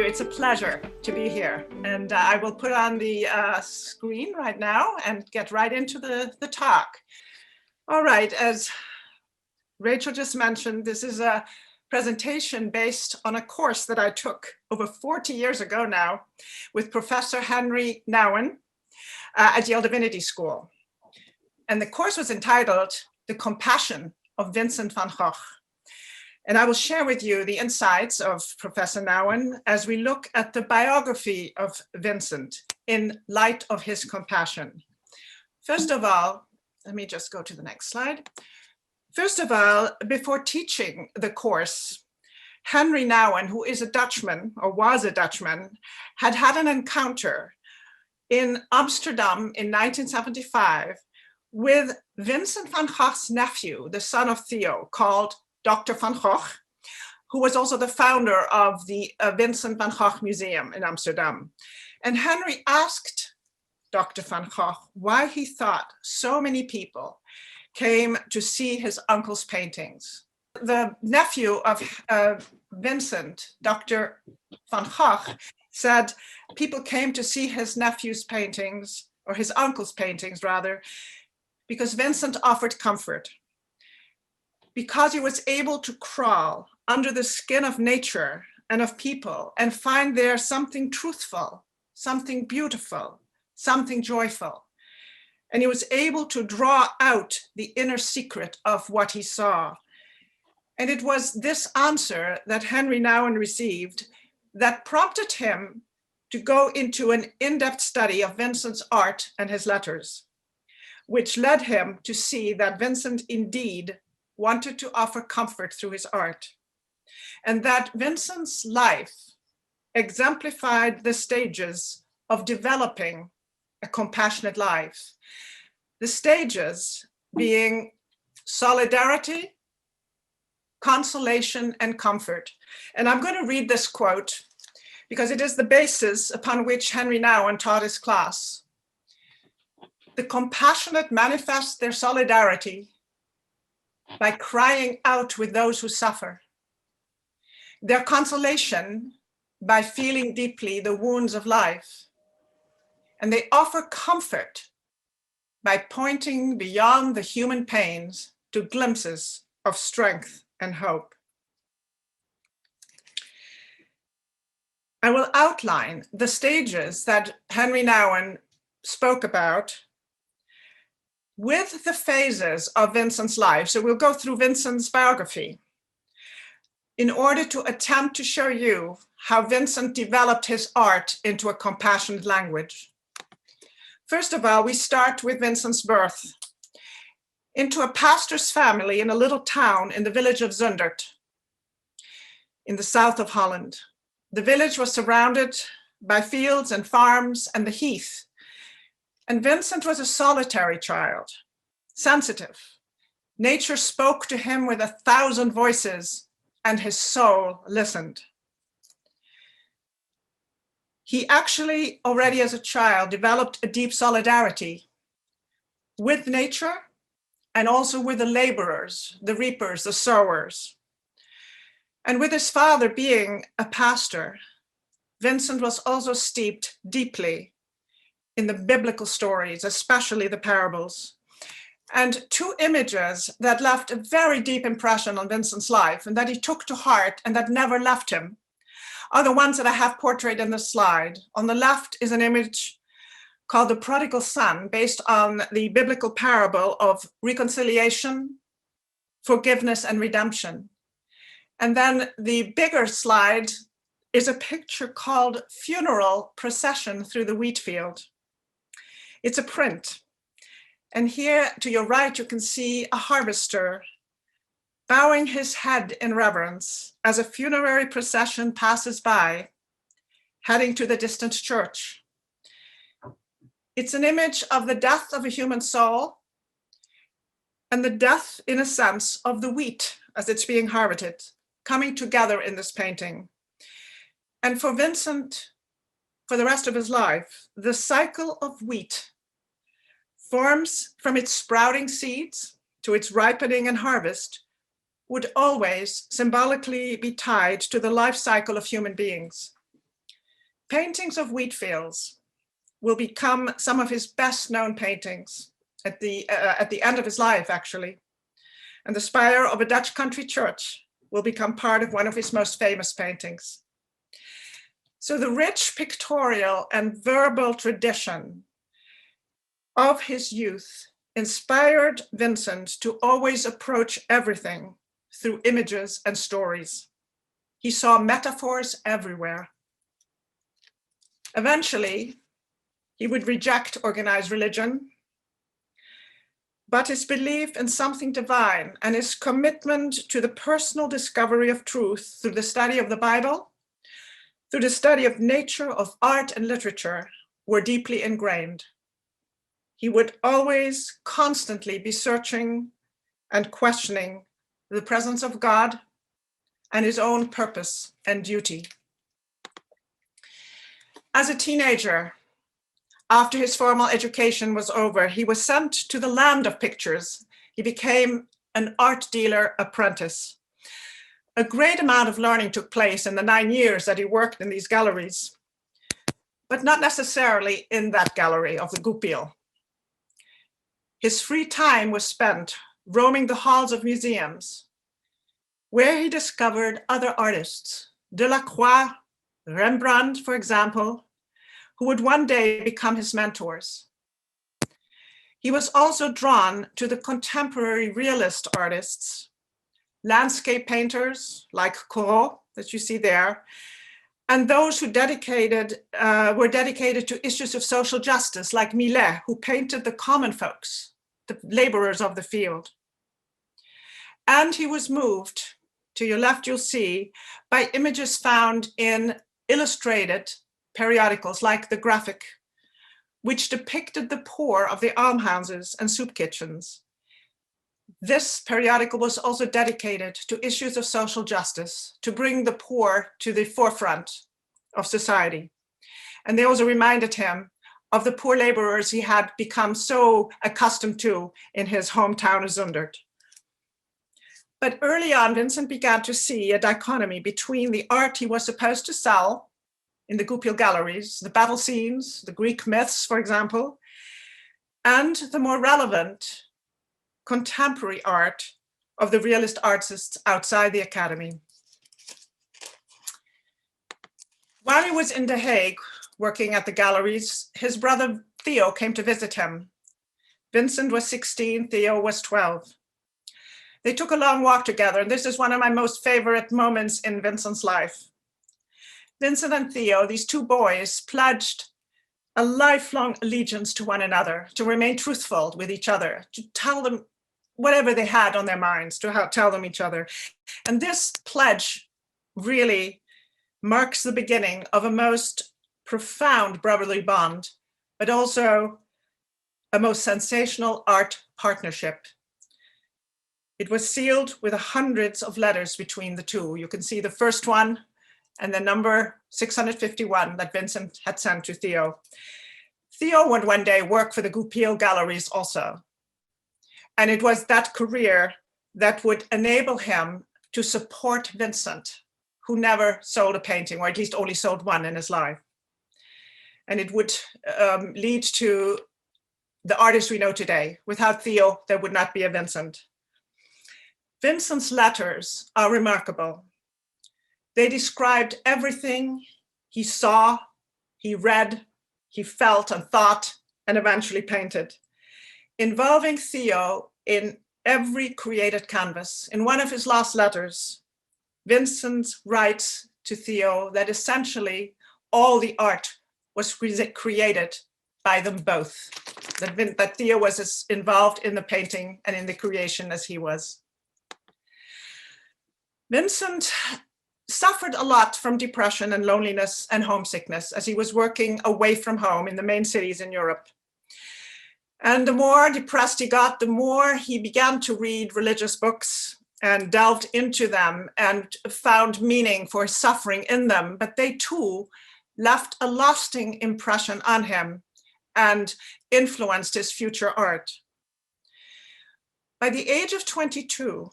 It's a pleasure to be here. And I will put on the screen right now and get right into the talk. All right, as Rachel just mentioned, this is a presentation based on a course that I took over 40 years ago now with Professor Henry Nouwen at Yale Divinity School. And the course was entitled The Compassion of Vincent van Gogh. And I will share with you the insights of Professor Nouwen as we look at the biography of Vincent in light of his compassion. First of all, let me just go to the next slide. First of all, before teaching the course, Henry Nouwen, who is a Dutchman, or was a Dutchman, had had an encounter in Amsterdam in 1975 with Vincent van Gogh's nephew, the son of Theo, called Dr. Van Gogh, who was also the founder of the Vincent van Gogh Museum in Amsterdam. And Henry asked Dr. Van Gogh why he thought so many people came to see his uncle's paintings. The nephew of Vincent, Dr. Van Gogh, said people came to see his nephew's paintings, or his uncle's paintings rather, because Vincent offered comfort, because he was able to crawl under the skin of nature and of people and find there something truthful, something beautiful, something joyful. And he was able to draw out the inner secret of what he saw. And it was this answer that Henry Nouwen received that prompted him to go into an in-depth study of Vincent's art and his letters, which led him to see that Vincent indeed wanted to offer comfort through his art, and that Vincent's life exemplified the stages of developing a compassionate life. The stages being solidarity, consolation, and comfort. And I'm going to read this quote because it is the basis upon which Henry Nouwen taught his class. The compassionate manifest their solidarity by crying out with those who suffer, their consolation by feeling deeply the wounds of life, and they offer comfort by pointing beyond the human pains to glimpses of strength and hope. I will outline the stages that Henry Nouwen spoke about with the phases of Vincent's life. So we'll go through Vincent's biography in order to attempt to show you how Vincent developed his art into a compassionate language. First of all, we start with Vincent's birth into a pastor's family in a little town in the village of Zundert in the south of Holland. The village was surrounded by fields and farms and the heath. And Vincent was a solitary child, sensitive. Nature spoke to him with 1,000 voices, and his soul listened. He actually, already as a child, developed a deep solidarity with nature and also with the laborers, the reapers, the sowers. And with his father being a pastor, Vincent was also steeped deeply in the biblical stories, especially the parables. And two images that left a very deep impression on Vincent's life and that he took to heart and that never left him are the ones that I have portrayed in the slide. On the left is an image called the Prodigal Son, based on the biblical parable of reconciliation, forgiveness, and redemption. And then the bigger slide is a picture called Funeral Procession Through the Wheat Field. It's a print. And here to your right, you can see a harvester bowing his head in reverence as a funerary procession passes by, heading to the distant church. It's an image of the death of a human soul and the death, in a sense, of the wheat as it's being harvested, coming together in this painting. And for Vincent, for the rest of his life, the cycle of wheat forms from its sprouting seeds to its ripening and harvest would always symbolically be tied to the life cycle of human beings. paintings of wheat fields will become some of his best known paintings at the end of his life, actually. And the spire of a Dutch country church will become part of one of his most famous paintings. So the rich pictorial and verbal tradition of his youth inspired Vincent to always approach everything through images and stories. He saw metaphors everywhere. Eventually, he would reject organized religion, but his belief in something divine and his commitment to the personal discovery of truth through the study of the Bible, through the study of nature, of art and literature, were deeply ingrained. He would always constantly be searching and questioning the presence of God and his own purpose and duty. As a teenager, after his formal education was over, he was sent to the land of pictures. He became an art dealer apprentice. A great amount of learning took place in the 9 years that he worked in these galleries, but not necessarily in that gallery of the Goupil. His free time was spent roaming the halls of museums, where he discovered other artists, Delacroix, Rembrandt, for example, who would one day become his mentors. He was also drawn to the contemporary realist artists, landscape painters like Corot, that you see there, and those who were dedicated to issues of social justice, like Millet, who painted the common folks, the laborers of the field. And he was moved, to your left you'll see, by images found in illustrated periodicals like The Graphic, which depicted the poor of the almhouses and soup kitchens. This periodical was also dedicated to issues of social justice, to bring the poor to the forefront of society. And they also reminded him of the poor laborers he had become so accustomed to in his hometown of Zundert. But early on, Vincent began to see a dichotomy between the art he was supposed to sell in the Goupil galleries, the battle scenes, the Greek myths, for example, and the more relevant contemporary art of the realist artists outside the academy. While he was in The Hague working at the galleries, his brother Theo came to visit him. Vincent was 16, Theo was 12. They took a long walk together, and this is one of my most favorite moments in Vincent's life. Vincent and Theo, these two boys, pledged a lifelong allegiance to one another, to remain truthful with each other, to tell them whatever they had on their minds, to tell them each other. And this pledge really marks the beginning of a most profound brotherly bond, but also a most sensational art partnership. It was sealed with hundreds of letters between the two. You can see the first one and the number 651 that Vincent had sent to Theo. Theo would one day work for the Goupil galleries also. And it was that career that would enable him to support Vincent, who never sold a painting, or at least only sold one in his life. And it would lead to the artist we know today. Without Theo, there would not be a Vincent. Vincent's letters are remarkable. They described everything he saw, he read, he felt and thought, and eventually painted, involving Theo in every created canvas. In one of his last letters, Vincent writes to Theo that essentially all the art was created by them both, that Theo was as involved in the painting and in the creation as he was. Vincent suffered a lot from depression and loneliness and homesickness as he was working away from home in the main cities in Europe. And the more depressed he got, the more he began to read religious books and delved into them and found meaning for his suffering in them. But they too left a lasting impression on him and influenced his future art. By the age of 22,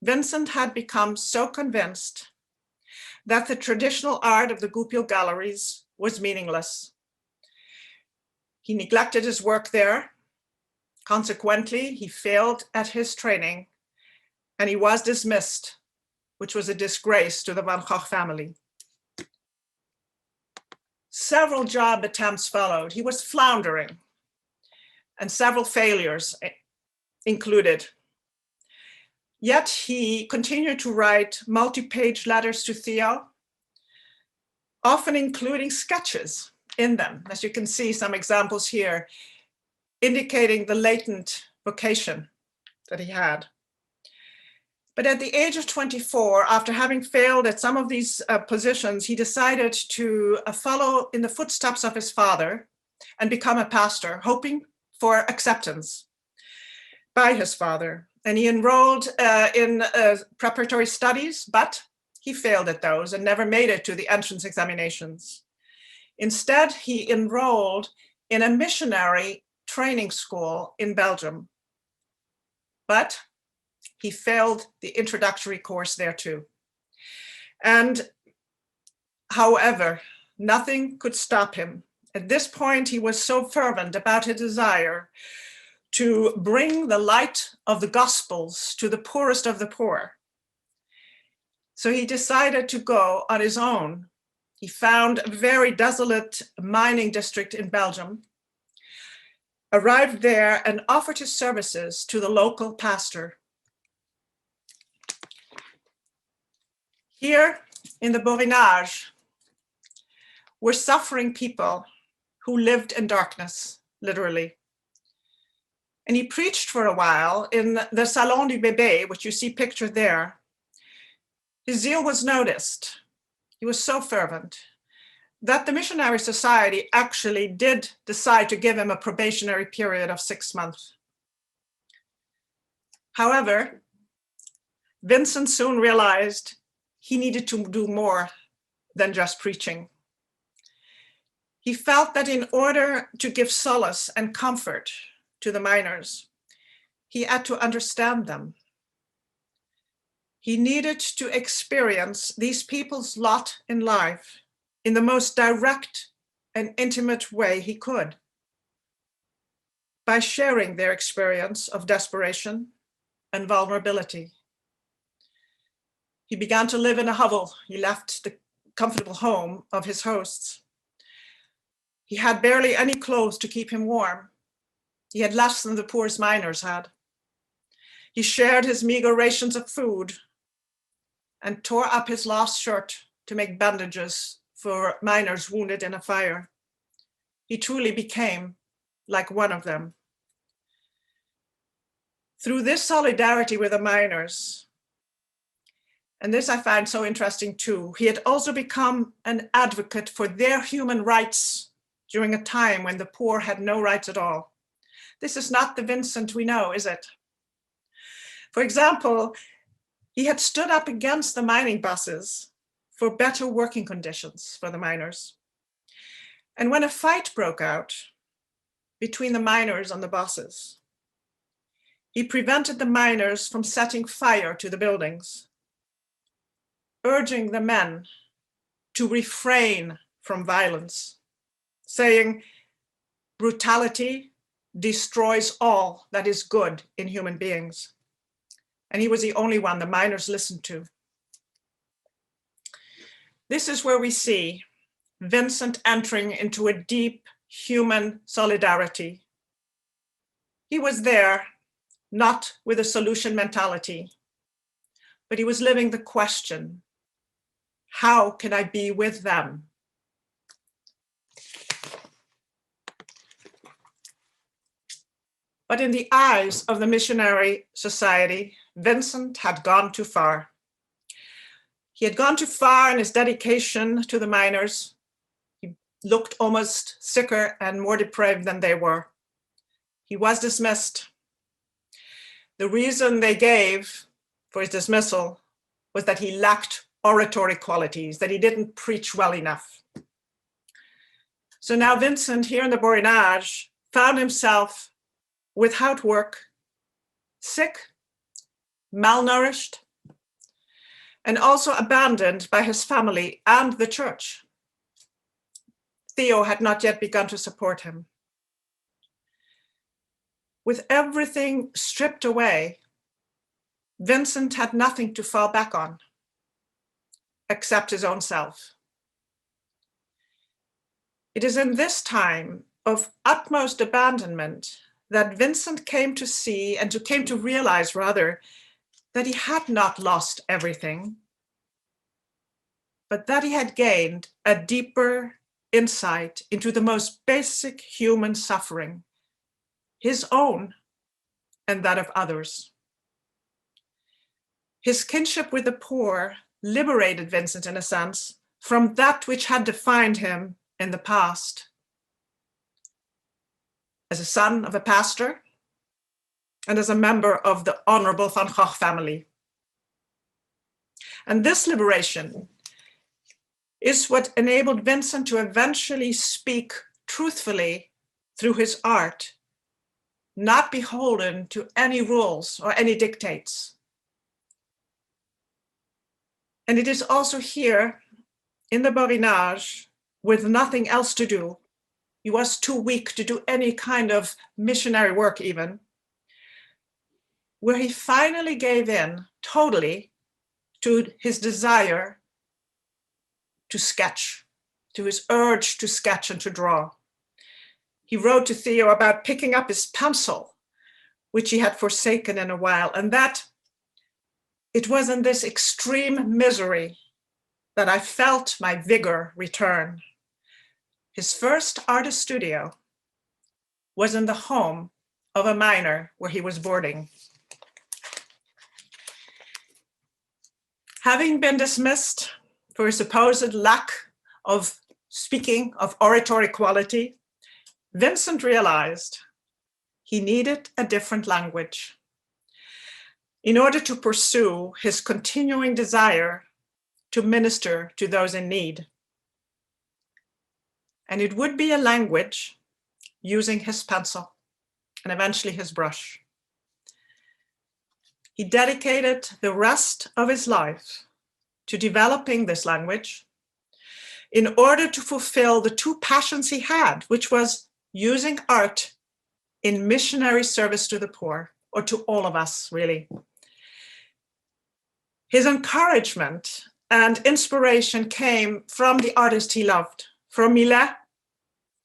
Vincent had become so convinced that the traditional art of the Goupil galleries was meaningless. He neglected his work there. Consequently, he failed at his training and he was dismissed, which was a disgrace to the Van Gogh family. Several job attempts followed. He was floundering, and several failures included. Yet he continued to write multi-page letters to Theo, often including sketches in them. As you can see, some examples here indicating the latent vocation that he had. But at the age of 24, after having failed at some of these positions, he decided to follow in the footsteps of his father and become a pastor, hoping for acceptance by his father. And he enrolled in preparatory studies, but he failed at those and never made it to the entrance examinations. Instead, he enrolled in a missionary training school in Belgium, but he failed the introductory course there too. And however, nothing could stop him. At this point, he was so fervent about his desire to bring the light of the Gospels to the poorest of the poor. So he decided to go on his own. He found a very desolate mining district in Belgium, arrived there and offered his services to the local pastor. Here in the Borinage were suffering people who lived in darkness, literally. And he preached for a while in the Salon du Bébé, which you see pictured there. His zeal was noticed. He was so fervent that the Missionary Society actually did decide to give him a probationary period of 6 months. However, Vincent soon realized he needed to do more than just preaching. He felt that in order to give solace and comfort to the miners, he had to understand them. He needed to experience these people's lot in life in the most direct and intimate way he could, by sharing their experience of desperation and vulnerability. He began to live in a hovel. He left the comfortable home of his hosts. He had barely any clothes to keep him warm. He had less than the poorest miners had. He shared his meager rations of food and tore up his last shirt to make bandages for miners wounded in a fire. He truly became like one of them. Through this solidarity with the miners, and this I find so interesting too, he had also become an advocate for their human rights during a time when the poor had no rights at all. This is not the Vincent we know, is it? For example, he had stood up against the mining bosses for better working conditions for the miners. And when a fight broke out between the miners and the bosses, he prevented the miners from setting fire to the buildings, urging the men to refrain from violence, saying, brutality destroys all that is good in human beings. And he was the only one the miners listened to. This is where we see Vincent entering into a deep human solidarity. He was there not with a solution mentality, but he was living the question, how can I be with them? But in the eyes of the Missionary Society, Vincent had gone too far. He had gone too far in his dedication to the miners. He looked almost sicker and more depraved than they were. He was dismissed. The reason they gave for his dismissal was that he lacked oratory qualities, that he didn't preach well enough. So now Vincent, here in the Borinage, found himself without work, sick, malnourished, and also abandoned by his family and the church. Theo had not yet begun to support him. With everything stripped away, Vincent had nothing to fall back on except his own self. It is in this time of utmost abandonment that Vincent came to see and came to realize, rather, that he had not lost everything, but that he had gained a deeper insight into the most basic human suffering, his own and that of others. His kinship with the poor liberated Vincent, in a sense, from that which had defined him in the past. As a son of a pastor and as a member of the Honorable Van Gogh family. And this liberation is what enabled Vincent to eventually speak truthfully through his art, not beholden to any rules or any dictates. And it is also here in the Borinage, with nothing else to do, he was too weak to do any kind of missionary work even, where he finally gave in totally to his desire to sketch, to his urge to sketch and to draw. He wrote to Theo about picking up his pencil, which he had forsaken in a while, and that it was in this extreme misery that I felt my vigor return. His first artist studio was in the home of a miner where he was boarding. Having been dismissed for a supposed lack of speaking, of oratory quality, Vincent realized he needed a different language in order to pursue his continuing desire to minister to those in need. And it would be a language using his pencil and eventually his brush. He dedicated the rest of his life to developing this language in order to fulfill the two passions he had, which was using art in missionary service to the poor, or to all of us, really. His encouragement and inspiration came from the artist he loved, from Millet,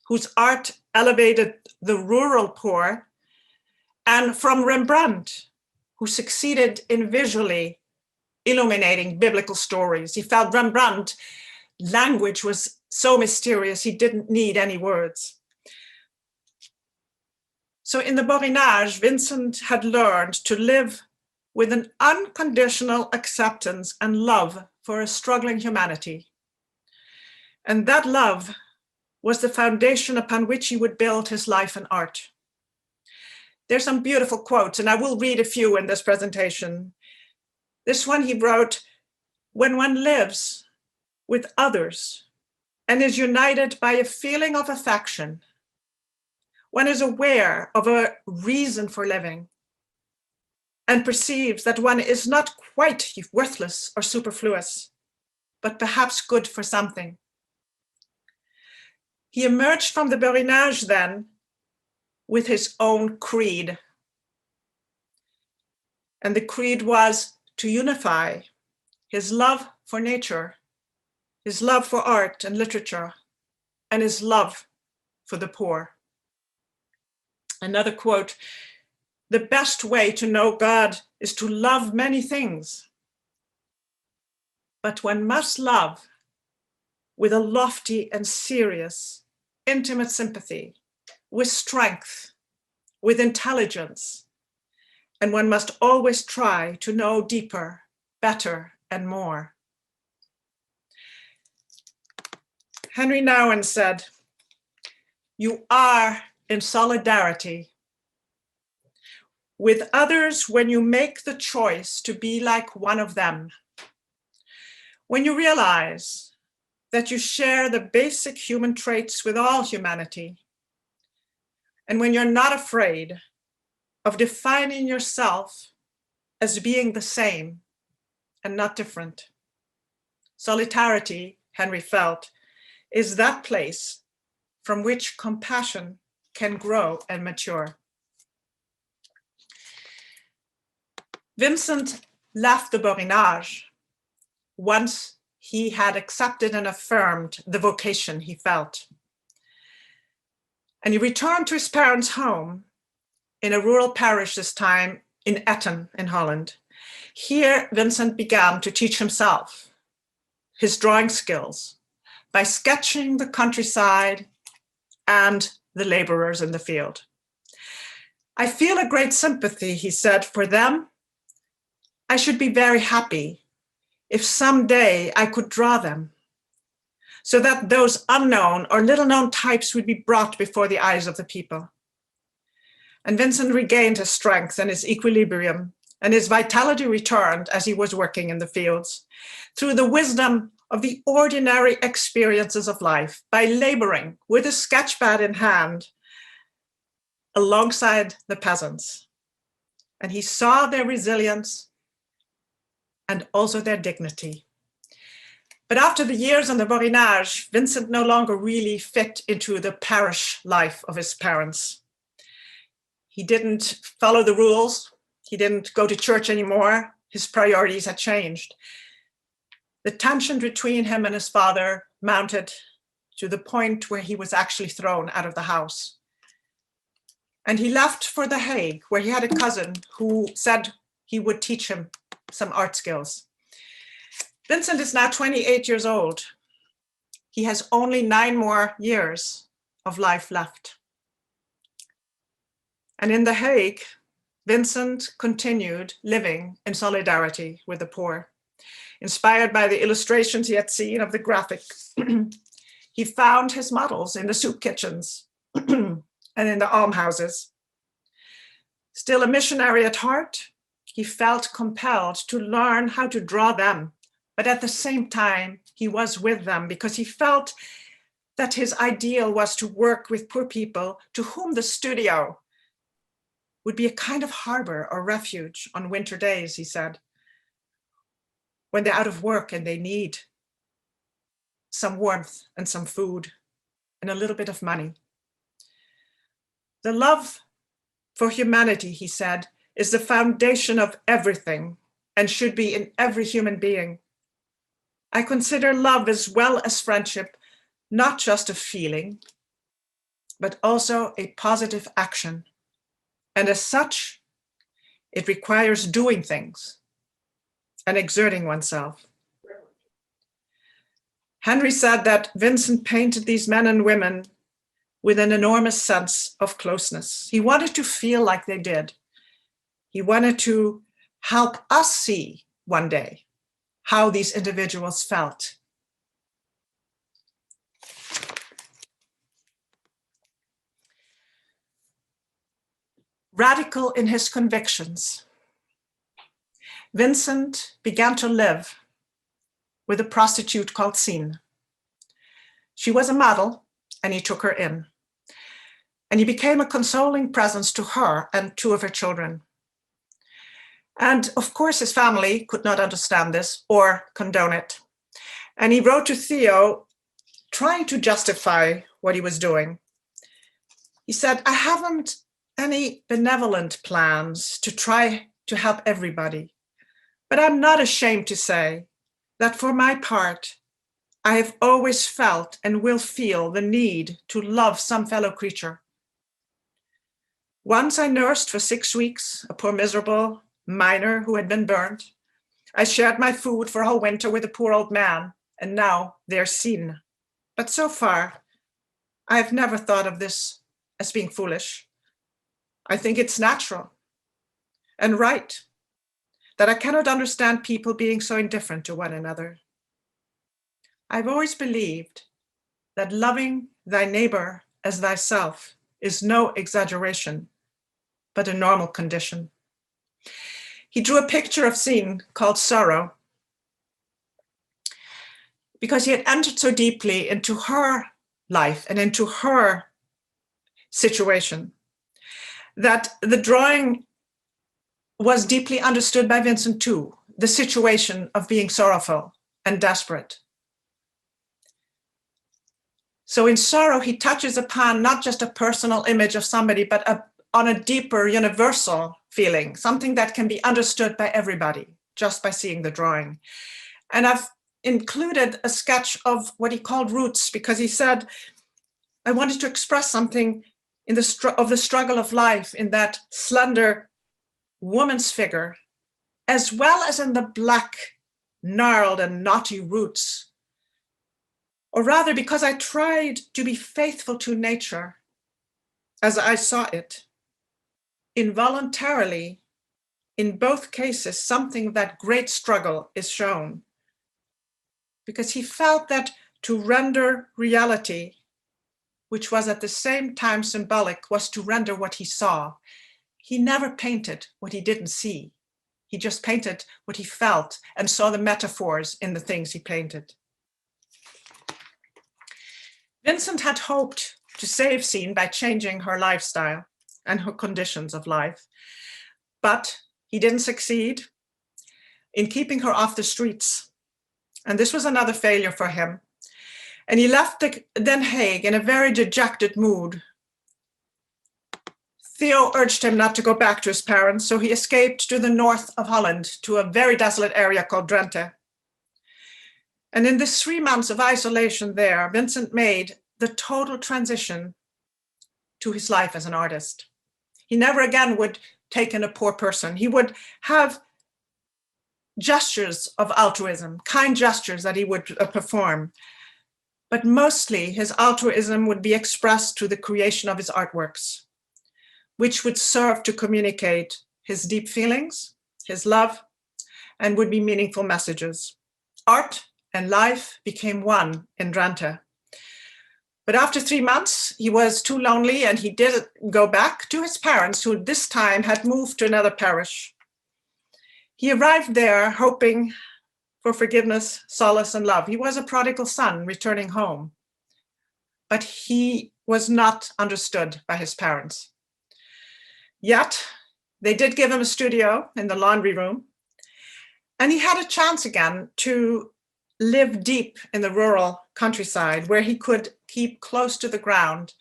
whose art elevated the rural poor, and from Rembrandt, who succeeded in visually illuminating biblical stories. He felt Rembrandt's language was so mysterious, he didn't need any words. So in the Borinage, Vincent had learned to live with an unconditional acceptance and love for a struggling humanity. And that love was the foundation upon which he would build his life and art. There's some beautiful quotes, and I will read a few in this presentation. This one he wrote, "When one lives with others and is united by a feeling of affection, one is aware of a reason for living and perceives that one is not quite worthless or superfluous, but perhaps good for something." He emerged from the Borinage then with his own creed. And the creed was to unify his love for nature, his love for art and literature, and his love for the poor. Another quote, "The best way to know God is to love many things, but one must love with a lofty and serious, intimate sympathy, with strength, with intelligence, and one must always try to know deeper, better, and more." Henry Nouwen said, "You are in solidarity with others when you make the choice to be like one of them. When you realize that you share the basic human traits with all humanity, and when you're not afraid of defining yourself as being the same and not different." Solidarity, Henry felt, is that place from which compassion can grow and mature. Vincent left the Borinage once he had accepted and affirmed the vocation he felt. And he returned to his parents' home in a rural parish, this time in Etten in Holland. Here, Vincent began to teach himself his drawing skills by sketching the countryside and the laborers in the field. I feel a great sympathy, he said, for them. I should be very happy if someday I could draw them, so that those unknown or little known types would be brought before the eyes of the people. And Vincent regained his strength and his equilibrium, and his vitality returned as he was working in the fields, through the wisdom of the ordinary experiences of life, by laboring with a sketchpad in hand alongside the peasants. And he saw their resilience and also their dignity. But after the years on the Borinage, Vincent no longer really fit into the parish life of his parents. He didn't follow the rules. He didn't go to church anymore. His priorities had changed. The tension between him and his father mounted to the point where he was actually thrown out of the house. And he left for The Hague, where he had a cousin who said he would teach him some art skills. Vincent is now 28 years old. He has only 9 more years of life left. And in The Hague, Vincent continued living in solidarity with the poor. Inspired by the illustrations he had seen of the graphic, he found his models in the soup kitchens and in the almhouses. Still a missionary at heart, he felt compelled to learn how to draw them, but at the same time, he was with them because he felt that his ideal was to work with poor people to whom the studio would be a kind of harbor or refuge on winter days, he said, when they're out of work and they need some warmth and some food and a little bit of money. The love for humanity, he said, is the foundation of everything and should be in every human being. I consider love as well as friendship not just a feeling, but also a positive action. And as such, it requires doing things and exerting oneself. Henry said that Vincent painted these men and women with an enormous sense of closeness. He wanted to feel like they did. He wanted to help us see one day how these individuals felt. Radical in his convictions, Vincent began to live with a prostitute called Sien. She was a model, and he took her in. And he became a consoling presence to her and 2 of her children. And of course, his family could not understand this or condone it. And he wrote to Theo, trying to justify what he was doing. He said, I haven't any benevolent plans to try to help everybody, but I'm not ashamed to say that for my part, I have always felt and will feel the need to love some fellow creature. Once I nursed for 6 weeks a poor miserable miner who had been burned. I shared my food for a whole winter with a poor old man, and now they're seen. But so far, I have never thought of this as being foolish. I think it's natural and right that I cannot understand people being so indifferent to one another. I've always believed that loving thy neighbor as thyself is no exaggeration, but a normal condition. He drew a picture of Sien called Sorrow because he had entered so deeply into her life and into her situation that the drawing was deeply understood by Vincent too, the situation of being sorrowful and desperate. So in sorrow, he touches upon not just a personal image of somebody, but on a deeper, universal feeling, something that can be understood by everybody just by seeing the drawing. And I've included a sketch of what he called roots, because he said, I wanted to express something of the struggle of life in that slender woman's figure, as well as in the black, gnarled and knotty roots. Or rather, because I tried to be faithful to nature as I saw it, involuntarily, in both cases, something of that great struggle is shown. Because he felt that to render reality, which was at the same time symbolic, was to render what he saw. He never painted what he didn't see. He just painted what he felt and saw the metaphors in the things he painted. Vincent had hoped to save Scene by changing her lifestyle and her conditions of life, but he didn't succeed in keeping her off the streets. And this was another failure for him. And he left Den Haag in a very dejected mood. Theo urged him not to go back to his parents, so he escaped to the north of Holland, to a very desolate area called Drenthe. And in this 3 months of isolation there, Vincent made the total transition to his life as an artist. He never again would take in a poor person. He would have gestures of altruism, kind gestures that he would perform. But mostly his altruism would be expressed through the creation of his artworks, which would serve to communicate his deep feelings, his love, and would be meaningful messages. Art and life became one in Drenthe. But after 3 months, he was too lonely and he did go back to his parents, who this time had moved to another parish. He arrived there hoping for forgiveness, solace, and love. He was a prodigal son returning home, but he was not understood by his parents. Yet, they did give him a studio in the laundry room, and he had a chance again to live deep in the rural countryside, where he could keep close to the ground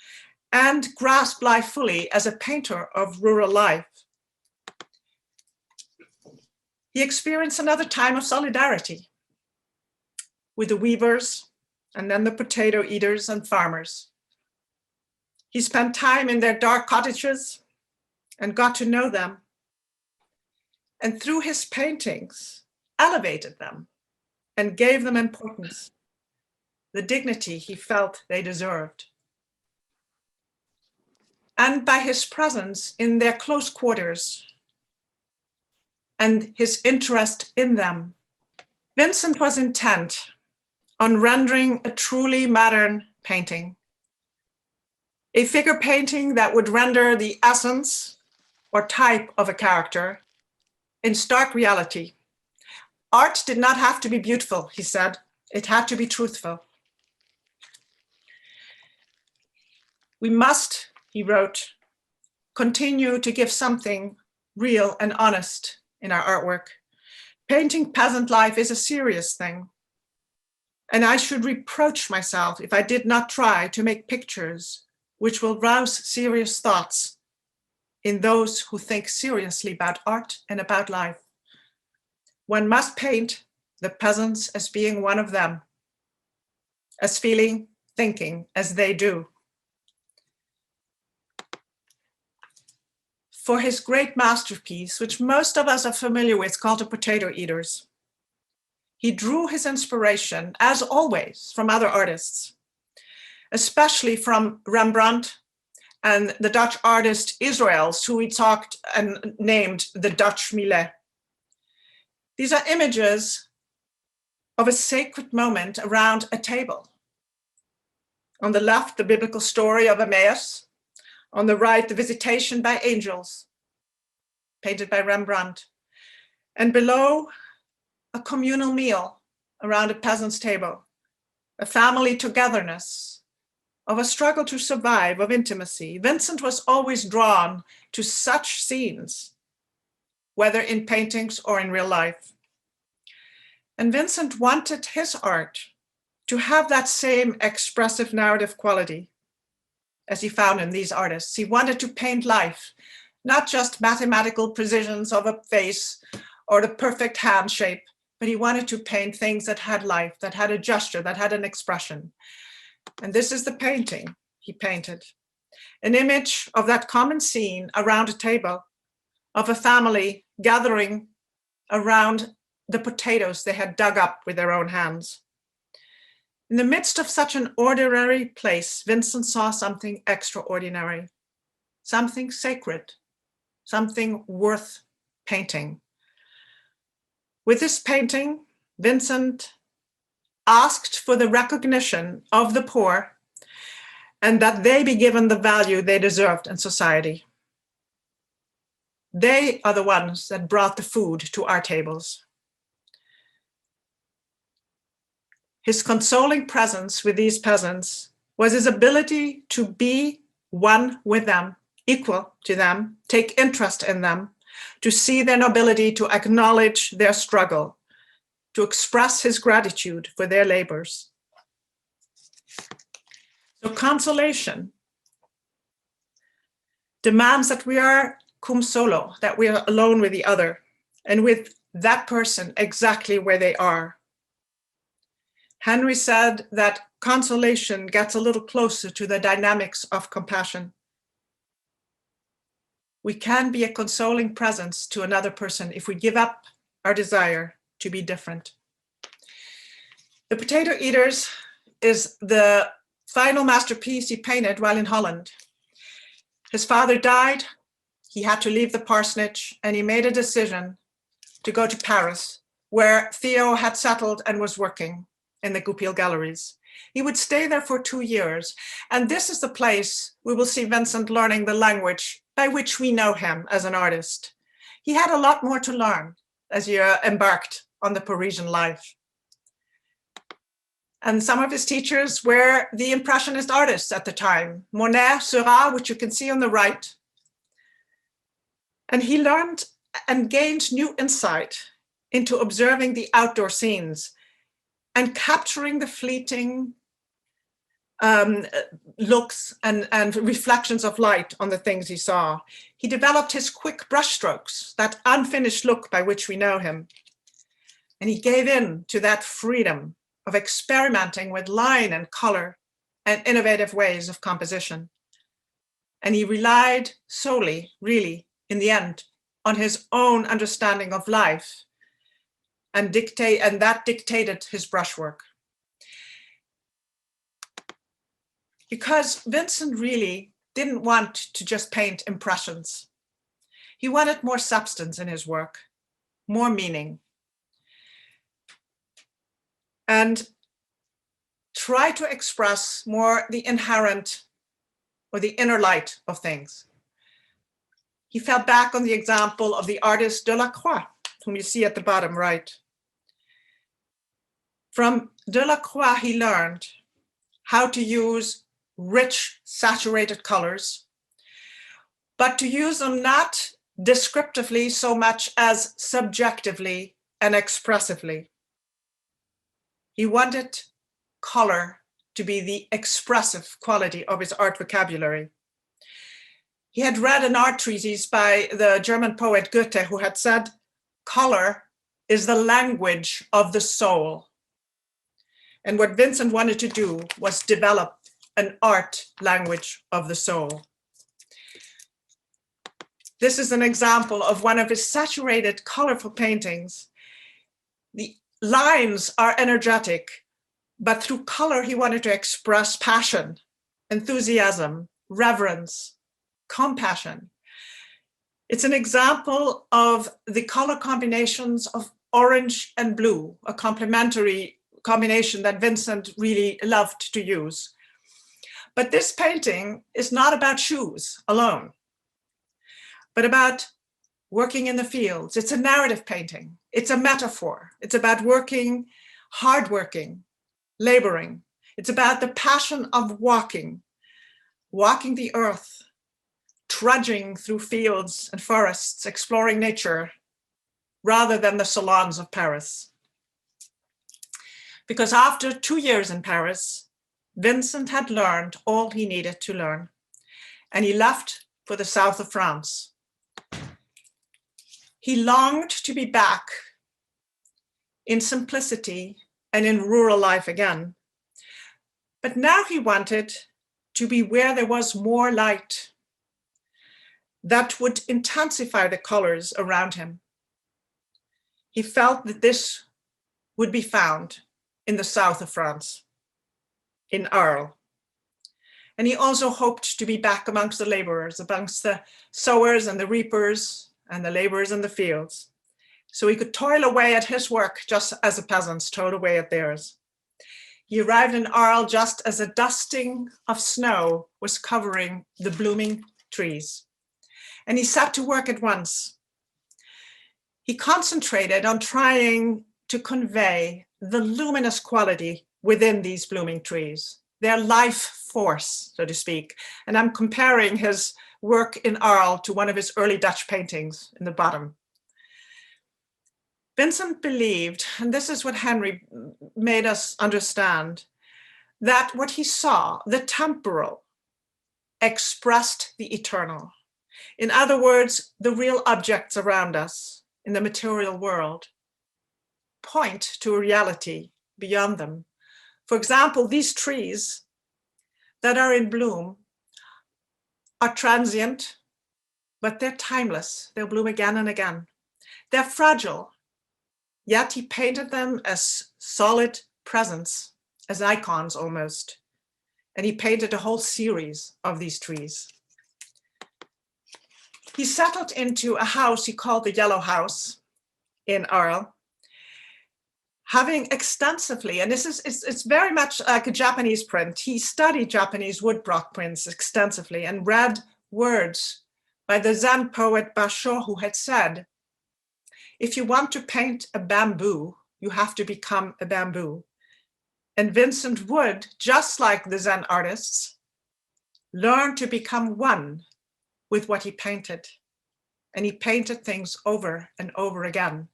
and grasp life fully as a painter of rural life. He experienced another time of solidarity with the weavers and then the potato eaters and farmers. He spent time in their dark cottages and got to know them. And through his paintings, elevated them and gave them importance, the dignity he felt they deserved. And by his presence in their close quarters and his interest in them, Vincent was intent on rendering a truly modern painting, a figure painting that would render the essence or type of a character in stark reality. Art did not have to be beautiful, he said. It had to be truthful. We must, he wrote, continue to give something real and honest in our artwork. Painting peasant life is a serious thing, and I should reproach myself if I did not try to make pictures which will rouse serious thoughts in those who think seriously about art and about life. One must paint the peasants as being one of them, as feeling, thinking as they do. For his great masterpiece, which most of us are familiar with, called The Potato Eaters, he drew his inspiration, as always, from other artists, especially from Rembrandt and the Dutch artist Israels, who he talked and named the Dutch Millet. These are images of a sacred moment around a table. On the left, the biblical story of Emmaus. On the right, the visitation by angels, painted by Rembrandt. And below, a communal meal around a peasant's table, a family togetherness, of a struggle to survive, of intimacy. Vincent was always drawn to such scenes, whether in paintings or in real life. And Vincent wanted his art to have that same expressive narrative quality as he found in these artists. He wanted to paint life, not just mathematical precisions of a face or the perfect hand shape, but he wanted to paint things that had life, that had a gesture, that had an expression. And this is the painting he painted. An image of that common scene around a table of a family gathering around the potatoes they had dug up with their own hands. In the midst of such an ordinary place, Vincent saw something extraordinary, something sacred, something worth painting. With this painting, Vincent asked for the recognition of the poor and that they be given the value they deserved in society. They are the ones that brought the food to our tables. His consoling presence with these peasants was his ability to be one with them, equal to them, take interest in them, to see their nobility, to acknowledge their struggle, to express his gratitude for their labors. So consolation demands that we are cum solo, that we are alone with the other, and with that person exactly where they are. Henry said that consolation gets a little closer to the dynamics of compassion. We can be a consoling presence to another person if we give up our desire to be different. The Potato Eaters is the final masterpiece he painted while in Holland. His father died, he had to leave the parsonage, and he made a decision to go to Paris, where Theo had settled and was working in the Goupil galleries. He would stay there for 2 years, and this is the place we will see Vincent learning the language by which we know him as an artist. He had a lot more to learn as he embarked on the Parisian life. And some of his teachers were the Impressionist artists at the time, Monet, Seurat, which you can see on the right. And he learned and gained new insight into observing the outdoor scenes and capturing the fleeting looks and reflections of light on the things he saw. He developed his quick brushstrokes, that unfinished look by which we know him. And he gave in to that freedom of experimenting with line and color and innovative ways of composition. And he relied solely, really, in the end, on his own understanding of life, and that dictated his brushwork. Because Vincent really didn't want to just paint impressions. He wanted more substance in his work, more meaning, and try to express more the inherent or the inner light of things. He fell back on the example of the artist Delacroix, whom you see at the bottom right. From Delacroix, he learned how to use rich, saturated colors, but to use them not descriptively so much as subjectively and expressively. He wanted color to be the expressive quality of his art vocabulary. He had read an art treatise by the German poet Goethe, who had said, color is the language of the soul. And what Vincent wanted to do was develop an art language of the soul. This is an example of one of his saturated, colorful paintings. The lines are energetic, but through color, he wanted to express passion, enthusiasm, reverence, compassion. It's an example of the color combinations of orange and blue, a complementary combination that Vincent really loved to use. But this painting is not about shoes alone, but about working in the fields. It's a narrative painting. It's a metaphor. It's about working, hardworking, laboring. It's about the passion of walking the earth, trudging through fields and forests, exploring nature, rather than the salons of Paris. because after 2 years in Paris, Vincent had learned all he needed to learn, and he left for the south of France. He longed to be back in simplicity and in rural life again. But now he wanted to be where there was more light that would intensify the colors around him. He felt that this would be found in the south of France, in Arles. And he also hoped to be back amongst the laborers, amongst the sowers and the reapers and the laborers in the fields, so he could toil away at his work just as the peasants toiled away at theirs. He arrived in Arles just as a dusting of snow was covering the blooming trees, and he set to work at once. He concentrated on trying to convey the luminous quality within these blooming trees, their life force, so to speak. And I'm comparing his work in Arles to one of his early Dutch paintings in the bottom. Vincent believed, and this is what Henry made us understand, that what he saw, the temporal, expressed the eternal. In other words, the real objects around us in the material world point to a reality beyond them. For example, these trees that are in bloom are transient, but they're timeless. They'll bloom again and again. They're fragile, yet he painted them as solid presence, as icons almost. And he painted a whole series of these trees. He settled into a house he called the Yellow House in Arles, having extensively, and it's very much like a Japanese print. He studied Japanese woodblock prints extensively and read words by the Zen poet Basho, who had said, if you want to paint a bamboo, you have to become a bamboo. And Vincent would, just like the Zen artists, learn to become one with what he painted. And he painted things over and over again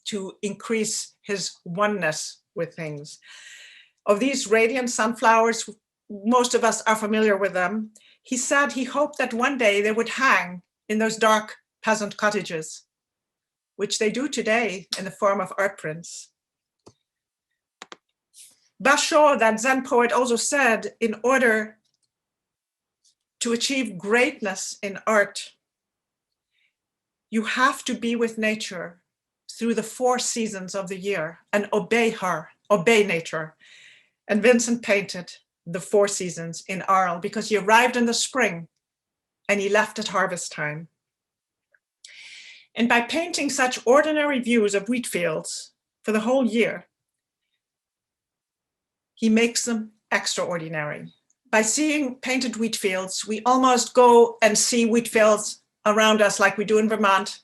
to increase his oneness with things. Of these radiant sunflowers, most of us are familiar with them. He said he hoped that one day they would hang in those dark peasant cottages, which they do today in the form of art prints. Basho, that Zen poet, also said, in order to achieve greatness in art, you have to be with nature through the 4 seasons of the year and obey nature. And Vincent painted the 4 seasons in Arles because he arrived in the spring and he left at harvest time. And by painting such ordinary views of wheat fields for the whole year, he makes them extraordinary. By seeing painted wheat fields, we almost go and see wheat fields around us like we do in Vermont,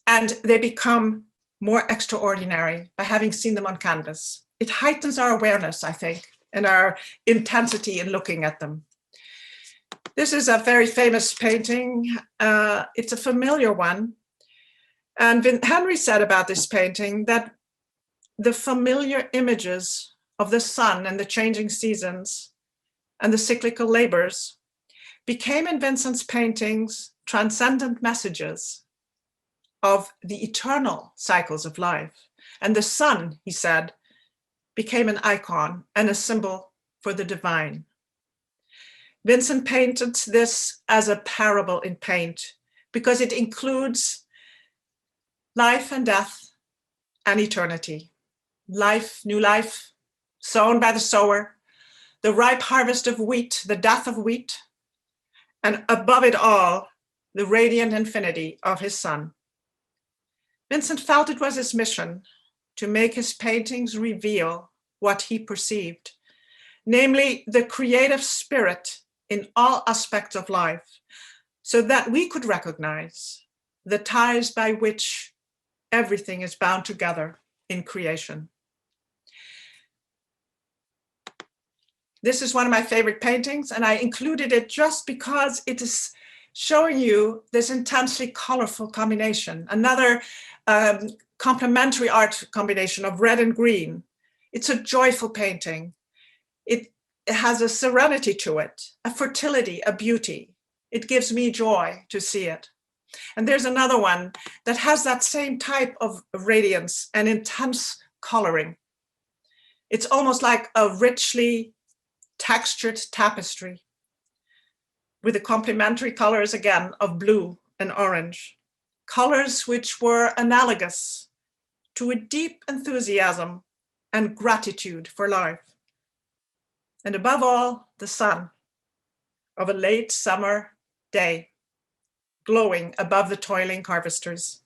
and they become more extraordinary by having seen them on canvas. It heightens our awareness, I think, and our intensity in looking at them. This is a very famous painting. It's a familiar one. And Henry said about this painting that the familiar images of the sun and the changing seasons and the cyclical labors became in Vincent's paintings transcendent messages of the eternal cycles of life. And the sun, he said, became an icon and a symbol for the divine. Vincent painted this as a parable in paint because it includes life and death and eternity. Life, new life, sown by the sower, the ripe harvest of wheat, the death of wheat, and above it all, the radiant infinity of his son. Vincent felt it was his mission to make his paintings reveal what he perceived, namely the creative spirit in all aspects of life, so that we could recognize the ties by which everything is bound together in creation. This is one of my favorite paintings, and I included it just because it is showing you this intensely colorful combination. Another complementary art combination of red and green. It's a joyful painting. It has a serenity to it, a fertility, a beauty. It gives me joy to see it. And there's another one that has that same type of radiance and intense coloring. It's almost like a richly textured tapestry with the complementary colors again of blue and orange, colors which were analogous to a deep enthusiasm and gratitude for life. And above all, the sun of a late summer day, glowing above the toiling harvesters.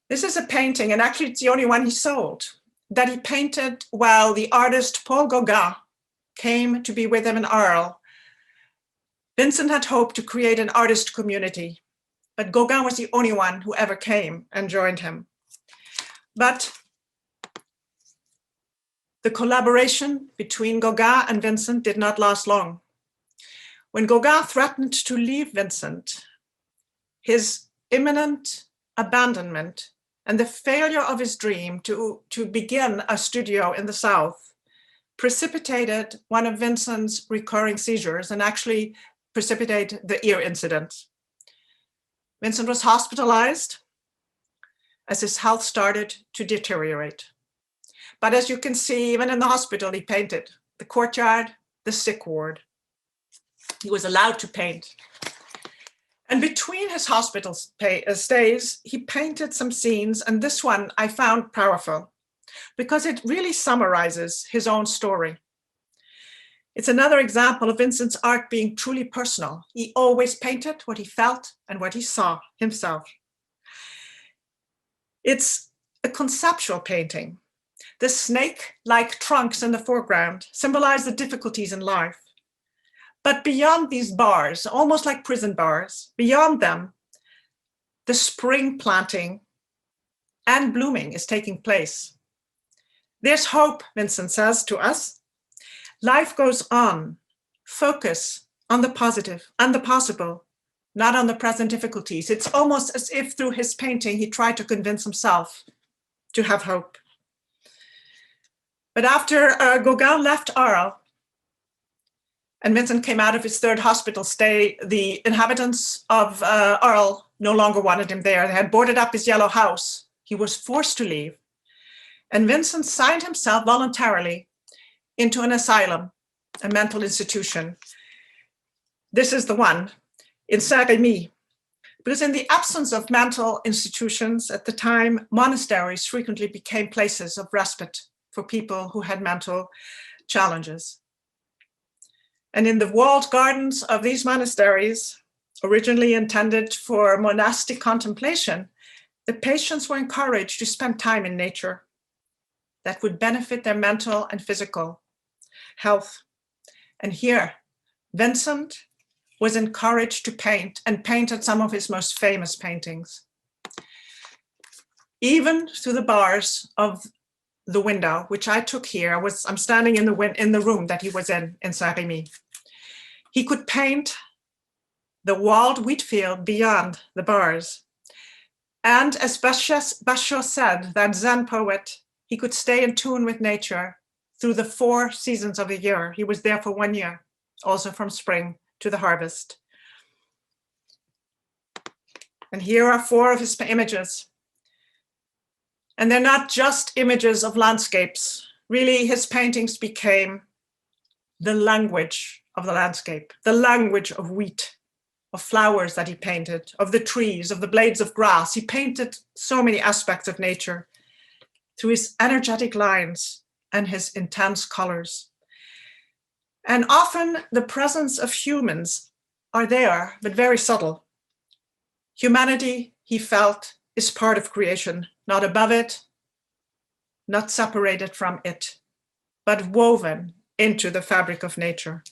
This is a painting, and actually it's the only one he sold, that he painted while the artist Paul Gauguin came to be with him in Arles. Vincent had hoped to create an artist community, but Gauguin was the only one who ever came and joined him. But the collaboration between Gauguin and Vincent did not last long. When Gauguin threatened to leave Vincent, his imminent abandonment and the failure of his dream to begin a studio in the South precipitated one of Vincent's recurring seizures and actually precipitated the ear incident. Vincent was hospitalized as his health started to deteriorate. But as you can see, even in the hospital, he painted the courtyard, the sick ward. He was allowed to paint. And between his hospital stays, he painted some scenes, and this one I found powerful because it really summarizes his own story. It's another example of Vincent's art being truly personal. He always painted what he felt and what he saw himself. It's a conceptual painting. The snake-like trunks in the foreground symbolize the difficulties in life. But beyond these bars, almost like prison bars, beyond them, the spring planting and blooming is taking place. There's hope, Vincent says to us. Life goes on. Focus on the positive and the possible, not on the present difficulties. It's almost as if through his painting, he tried to convince himself to have hope. But after Gauguin left Arles, and Vincent came out of his third hospital stay, the inhabitants of Arles no longer wanted him there. They had boarded up his yellow house. He was forced to leave. And Vincent signed himself voluntarily into an asylum, a mental institution. This is the one in Saint-Rémy. Because in the absence of mental institutions at the time, monasteries frequently became places of respite for people who had mental challenges. And in the walled gardens of these monasteries, originally intended for monastic contemplation, the patients were encouraged to spend time in nature that would benefit their mental and physical health. And here, Vincent was encouraged to paint and painted some of his most famous paintings. Even through the bars of the window, which I took here, I'm standing in the room that he was in Saint-Rémy. He could paint the walled wheat field beyond the bars. And as Basho said, that Zen poet, he could stay in tune with nature through the 4 seasons of the year. He was there for 1 year, also from spring to the harvest. And here are 4 of his images. And they're not just images of landscapes. Really, his paintings became the language of the landscape, the language of wheat, of flowers that he painted, of the trees, of the blades of grass. He painted so many aspects of nature through his energetic lines and his intense colors. And often the presence of humans are there, but very subtle. Humanity, he felt, is part of creation, not above it, not separated from it, but woven into the fabric of nature.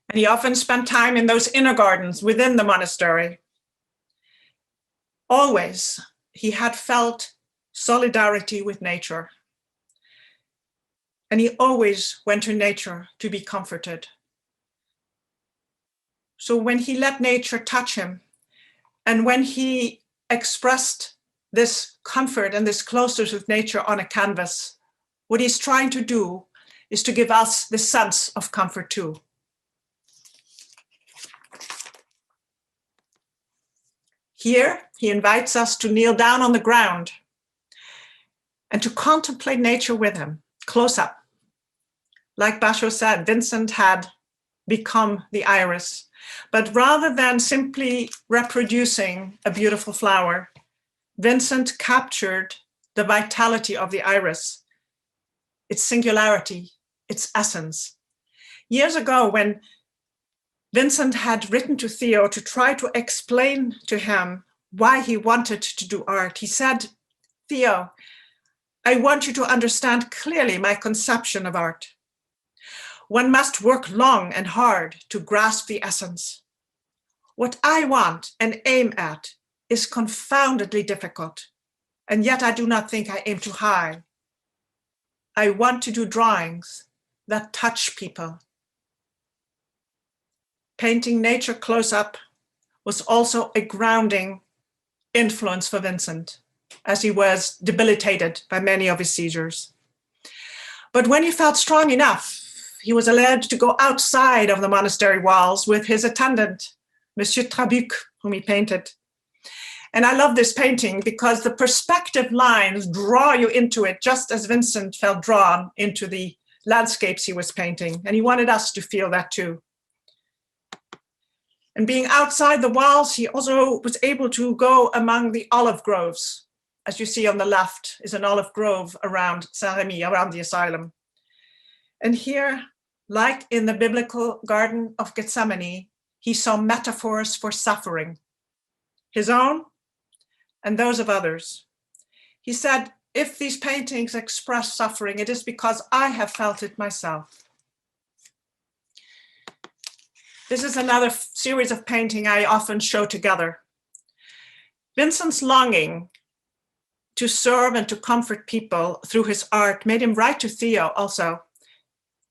And he often spent time in those inner gardens within the monastery. Always, he had felt solidarity with nature. And he always went to nature to be comforted. So when he let nature touch him, and when he expressed this comfort and this closeness with nature on a canvas, what he's trying to do is to give us this sense of comfort too. Here, he invites us to kneel down on the ground and to contemplate nature with him, close up. Like Basho said, Vincent had become the iris, but rather than simply reproducing a beautiful flower, Vincent captured the vitality of the iris, its singularity, its essence. Years ago, when Vincent had written to Theo to try to explain to him why he wanted to do art, he said, "Theo, I want you to understand clearly my conception of art. One must work long and hard to grasp the essence. What I want and aim at is confoundedly difficult, and yet I do not think I aim too high. I want to do drawings that touch people." Painting nature close up was also a grounding influence for Vincent, as he was debilitated by many of his seizures. But when he felt strong enough, he was allowed to go outside of the monastery walls with his attendant, Monsieur Trabuc, whom he painted. And I love this painting because the perspective lines draw you into it, just as Vincent felt drawn into the landscapes he was painting. And he wanted us to feel that too. And being outside the walls, he also was able to go among the olive groves. As you see on the left is an olive grove around Saint-Rémy, around the asylum. And here, like in the biblical Garden of Gethsemane, he saw metaphors for suffering, his own and those of others. He said, "If these paintings express suffering, it is because I have felt it myself." This is another series of painting I often show together. Vincent's longing to serve and to comfort people through his art made him write to Theo also.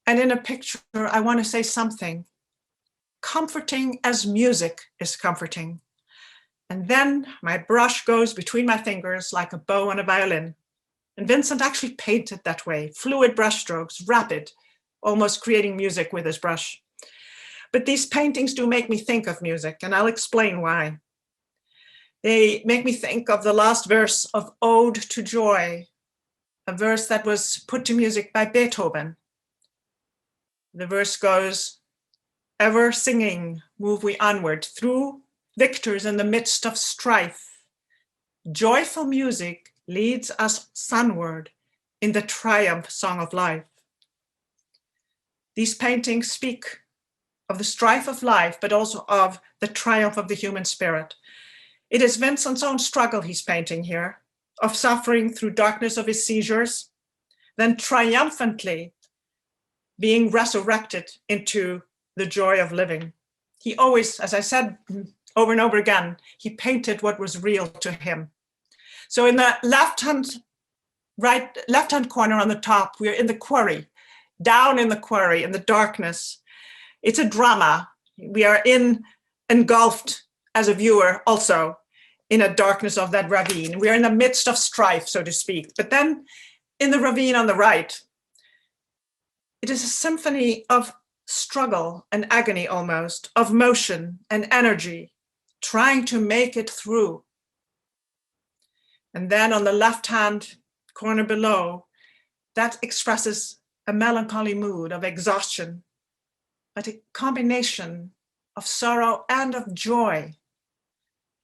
And in a picture, I want to say something. Comforting as music is comforting. And then my brush goes between my fingers like a bow on a violin. And Vincent actually painted that way, fluid brush strokes, rapid, almost creating music with his brush. But these paintings do make me think of music, and I'll explain why. They make me think of the last verse of Ode to Joy, a verse that was put to music by Beethoven. The verse goes, "Ever singing, move we onward, through victors in the midst of strife. Joyful music leads us sunward in the triumph song of life." These paintings speak of the strife of life, but also of the triumph of the human spirit. It is Vincent's own struggle he's painting here, of suffering through darkness of his seizures, then triumphantly being resurrected into the joy of living. He always, as I said over and over again, he painted what was real to him. So in the left-hand corner on the top, we're in the quarry, down in the quarry, in the darkness. It's a drama. We are engulfed as a viewer also in a darkness of that ravine. We are in the midst of strife, so to speak. But then in the ravine on the right, it is a symphony of struggle and agony almost, of motion and energy, trying to make it through. And then on the left-hand corner below, that expresses a melancholy mood of exhaustion, but a combination of sorrow and of joy.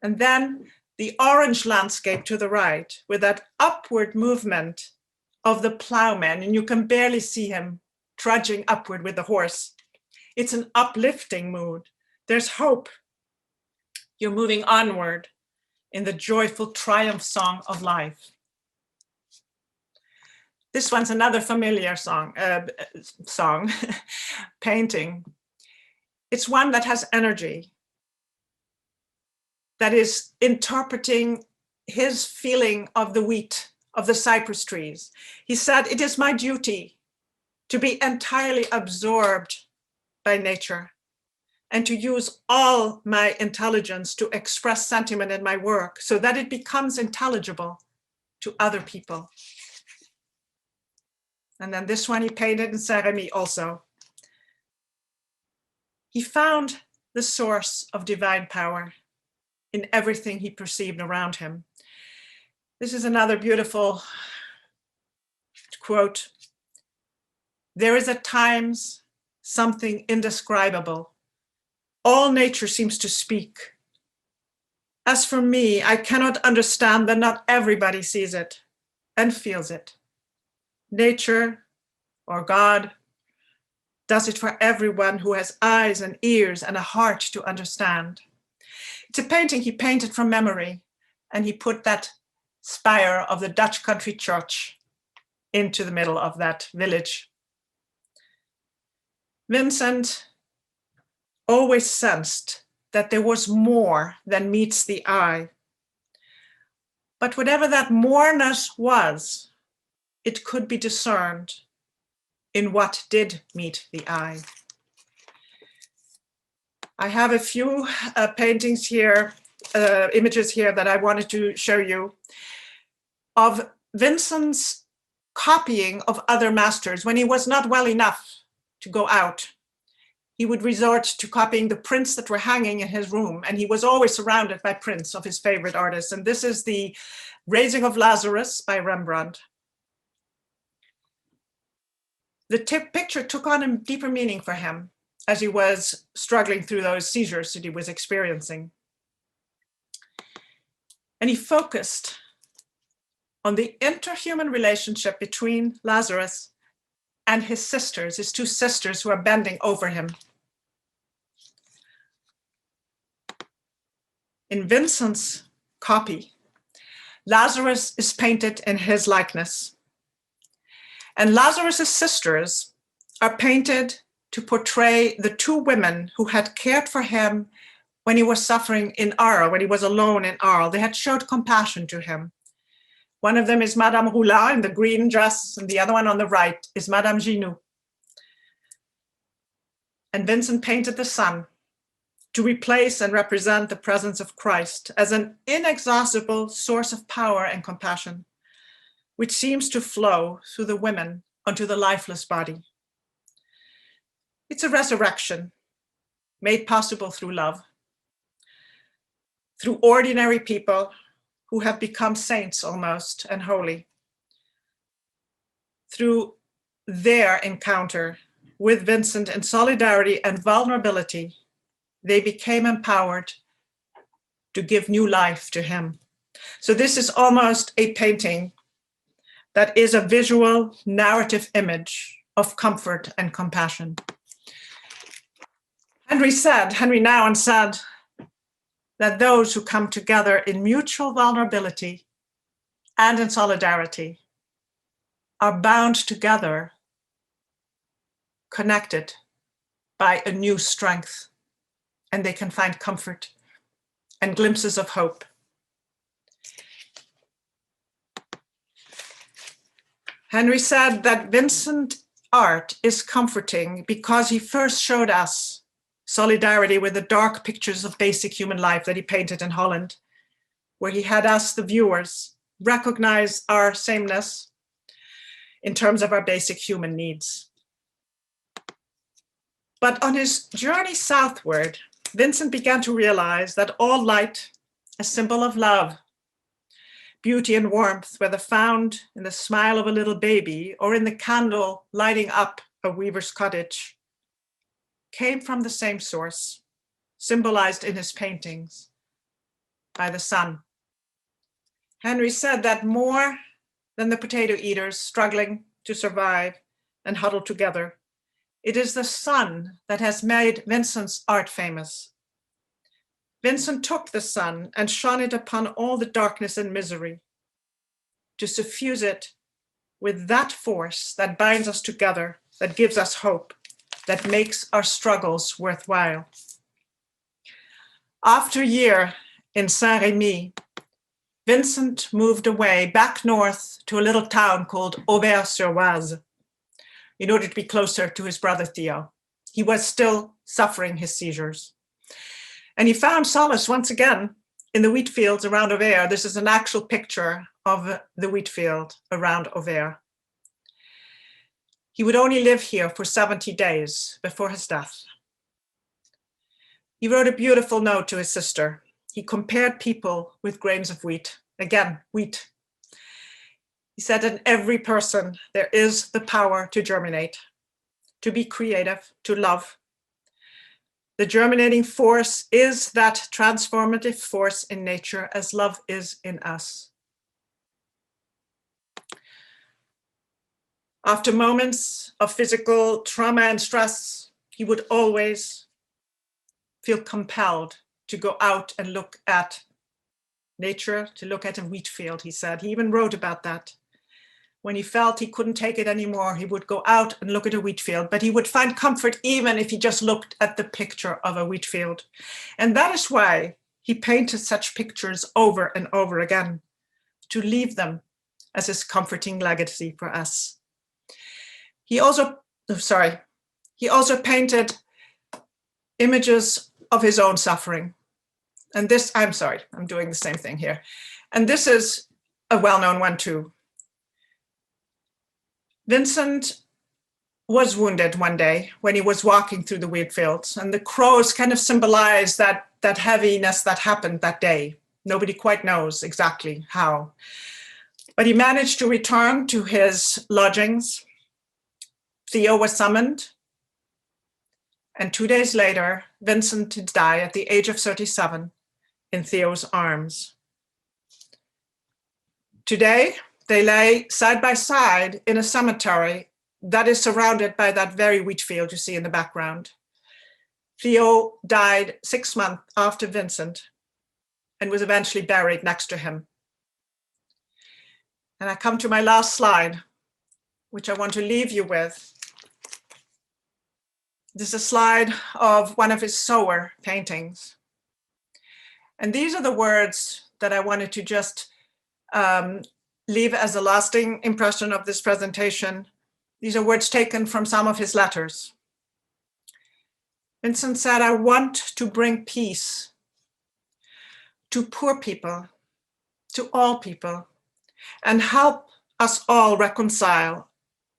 And then the orange landscape to the right with that upward movement of the plowman, and you can barely see him trudging upward with the horse. It's an uplifting mood. There's hope. You're moving onward in the joyful triumph song of life. This one's another familiar song, painting. It's one that has energy, that is interpreting his feeling of the wheat, of the cypress trees. He said, "It is my duty to be entirely absorbed by nature and to use all my intelligence to express sentiment in my work so that it becomes intelligible to other people. And then this one he painted in Saint-Rémy also. He found the source of divine power in everything he perceived around him. This is another beautiful quote. There is at times something indescribable. All nature seems to speak. As for me, I cannot understand that not everybody sees it and feels it. Nature, or God, does it for everyone who has eyes and ears and a heart to understand. It's a painting he painted from memory, and he put that spire of the Dutch country church into the middle of that village. Vincent always sensed that there was more than meets the eye. But whatever that moreness was, it could be discerned in what did meet the eye. I have a few paintings here, images here that I wanted to show you of Vincent's copying of other masters. When he was not well enough to go out, he would resort to copying the prints that were hanging in his room, and he was always surrounded by prints of his favorite artists. And this is the Raising of Lazarus by Rembrandt. The picture took on a deeper meaning for him as he was struggling through those seizures that he was experiencing. And he focused on the interhuman relationship between Lazarus and his sisters, his two sisters who are bending over him. In Vincent's copy, Lazarus is painted in his likeness. And Lazarus's sisters are painted to portray the two women who had cared for him when he was suffering in Arles, when he was alone in Arles. They had showed compassion to him. One of them is Madame Roulin in the green dress, and the other one on the right is Madame Ginoux. And Vincent painted the sun to replace and represent the presence of Christ as an inexhaustible source of power and compassion, which seems to flow through the women onto the lifeless body. It's a resurrection made possible through love, through ordinary people who have become saints almost and holy, through their encounter with Vincent in solidarity and vulnerability. They became empowered to give new life to him. So this is almost a painting that is a visual narrative image of comfort and compassion. Henry Nouwen said that those who come together in mutual vulnerability and in solidarity are bound together, connected by a new strength, and they can find comfort and glimpses of hope. Henry said that Vincent art is comforting because he first showed us solidarity with the dark pictures of basic human life that he painted in Holland, where he had us, the viewers, recognize our sameness in terms of our basic human needs. But on his journey southward, Vincent began to realize that all light, a symbol of love, beauty and warmth, whether found in the smile of a little baby or in the candle lighting up a weaver's cottage, came from the same source, symbolized in his paintings by the sun. Henry said that more than the potato eaters struggling to survive and huddle together, it is the sun that has made Vincent's art famous. Vincent took the sun and shone it upon all the darkness and misery to suffuse it with that force that binds us together, that gives us hope, that makes our struggles worthwhile. After a year in Saint-Rémy, Vincent moved away back north to a little town called Auvers-sur-Oise in order to be closer to his brother Theo. He was still suffering his seizures. And he found solace once again in the wheat fields around Auvers. This is an actual picture of the wheat field around Auvers. He would only live here for 70 days before his death. He wrote a beautiful note to his sister. He compared people with grains of wheat. Again, wheat. He said, in every person, there is the power to germinate, to be creative, to love. The germinating force is that transformative force in nature as love is in us. After moments of physical trauma and stress, he would always feel compelled to go out and look at nature, to look at a wheat field, he said. He even wrote about that. When he felt he couldn't take it anymore, he would go out and look at a wheat field, but he would find comfort even if he just looked at the picture of a wheat field. And that is why he painted such pictures over and over again, to leave them as his comforting legacy for us. He also painted images of his own suffering. And this, I'm doing the same thing here. And this is a well-known one too. Vincent was wounded one day when he was walking through the wheat fields, and the crows kind of symbolize that heaviness that happened that day. Nobody quite knows exactly how. But he managed to return to his lodgings. Theo was summoned. And 2 days later, Vincent did die at the age of 37 in Theo's arms. Today, they lay side by side in a cemetery that is surrounded by that very wheat field you see in the background. Theo died 6 months after Vincent and was eventually buried next to him. And I come to my last slide, which I want to leave you with. This is a slide of one of his sower paintings. And these are the words that I wanted to just leave as a lasting impression of this presentation. These are words taken from some of his letters. Vincent said, I want to bring peace to poor people, to all people, and help us all reconcile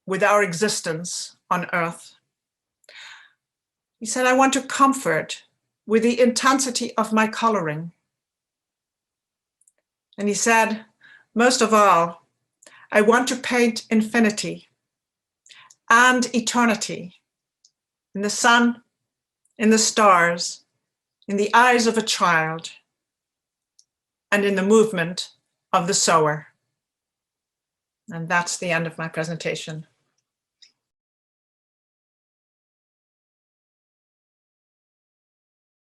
with our existence on earth. He said, I want to comfort with the intensity of my coloring. And he said, most of all, I want to paint infinity and eternity in the sun, in the stars, in the eyes of a child, and in the movement of the sower. And that's the end of my presentation.